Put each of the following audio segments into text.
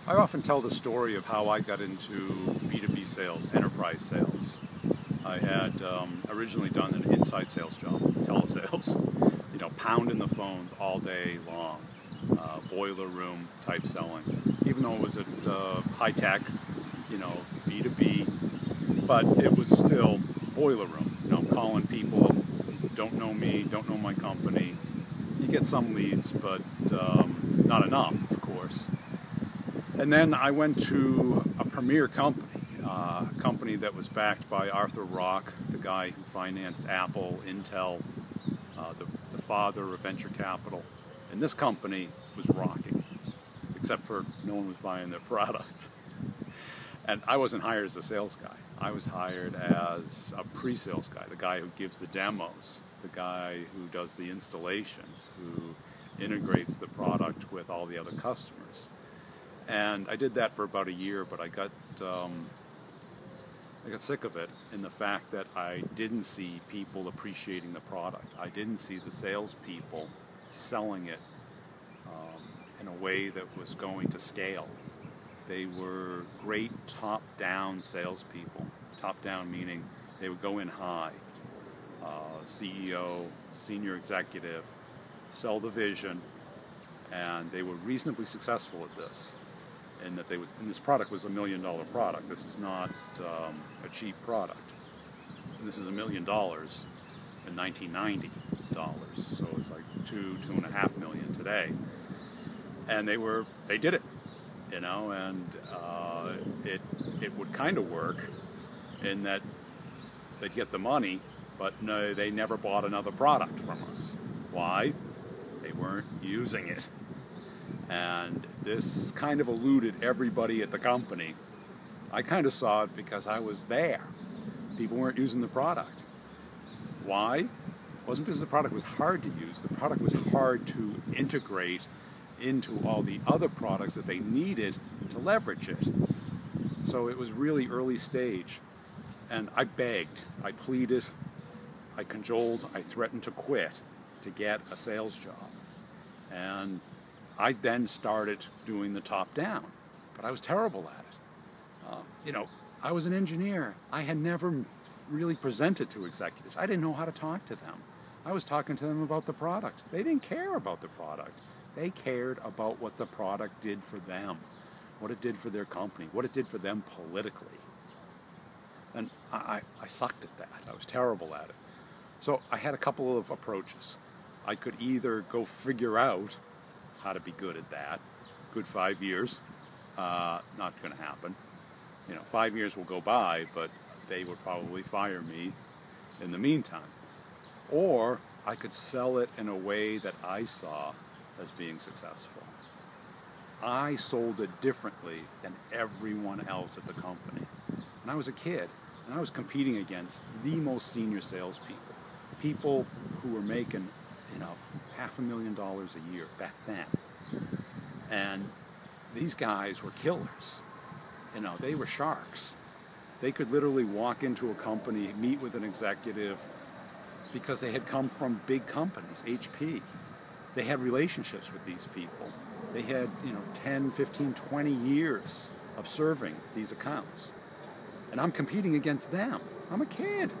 I often tell the story of how I got into B2B sales, enterprise sales. I had originally done an inside sales job, telesales, pounding the phones all day long, boiler room type selling, even though it was at high tech, B2B, but it was still boiler room, calling people who don't know me, don't know my company. You get some leads, but not enough, of course. And then I went to a premier company, a company that was backed by Arthur Rock, the guy who financed Apple, Intel, the father of venture capital. And this company was rocking, except for no one was buying their product. And I wasn't hired as a sales guy. I was hired as a pre-sales guy, the guy who gives the demos, the guy who does the installations, who integrates the product with all the other customers. And I did that for about a year, but I got sick of it in the fact that I didn't see people appreciating the product. I didn't see the salespeople selling it in a way that was going to scale. They were great top-down salespeople. Top-down meaning they would go in high, CEO, senior executive, sell the vision, and they were reasonably successful at this. And this product was $1 million product. This is not a cheap product. And this is $1 million in 1990 dollars. So it's like $2.5 million today. And they did it, and it would kind of work in that they'd get the money, but no, they never bought another product from us. Why? They weren't using it. And this kind of eluded everybody at the company. I kind of saw it because I was there. People weren't using the product. Why? It wasn't because the product was hard to use. The product was hard to integrate into all the other products that they needed to leverage it. So it was really early stage. And I begged, I pleaded, I cajoled, I threatened to quit to get a sales job. And I then started doing the top down, but I was terrible at it. I was an engineer. I had never really presented to executives. I didn't know how to talk to them. I was talking to them about the product. They didn't care about the product. They cared about what the product did for them, what it did for their company, what it did for them politically. And I sucked at that. I was terrible at it. So I had a couple of approaches. I could either go figure out how to be good at that. Good 5 years. Not going to happen. 5 years will go by, but they would probably fire me in the meantime. Or I could sell it in a way that I saw as being successful. I sold it differently than everyone else at the company. And I was a kid, and I was competing against the most senior salespeople. People who were making, $500,000 a year back then. And these guys were killers. They were sharks. They could literally walk into a company, meet with an executive, because they had come from big companies, HP. They had relationships with these people. They had, 10, 15, 20 years of serving these accounts. And I'm competing against them. I'm a kid.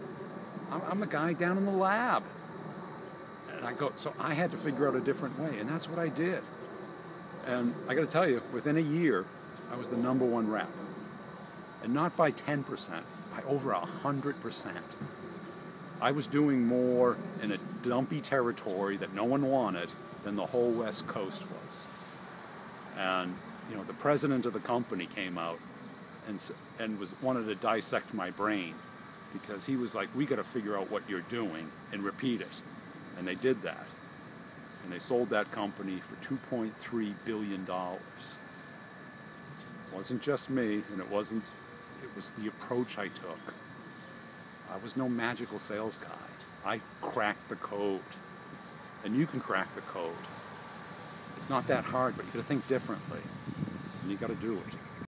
I'm the guy down in the lab. And so I had to figure out a different way, and that's what I did. And I got to tell you, within a year, I was the #1 rep. And not by 10%, by over 100%. I was doing more in a dumpy territory that no one wanted than the whole West Coast was. And, the president of the company came out and wanted to dissect my brain, because he was like, we got to figure out what you're doing and repeat it. And they did that. And they sold that company for $2.3 billion. It wasn't just me, and it was the approach I took. I was no magical sales guy. I cracked the code. And you can crack the code. It's not that hard, but you got to think differently. And you got to do it.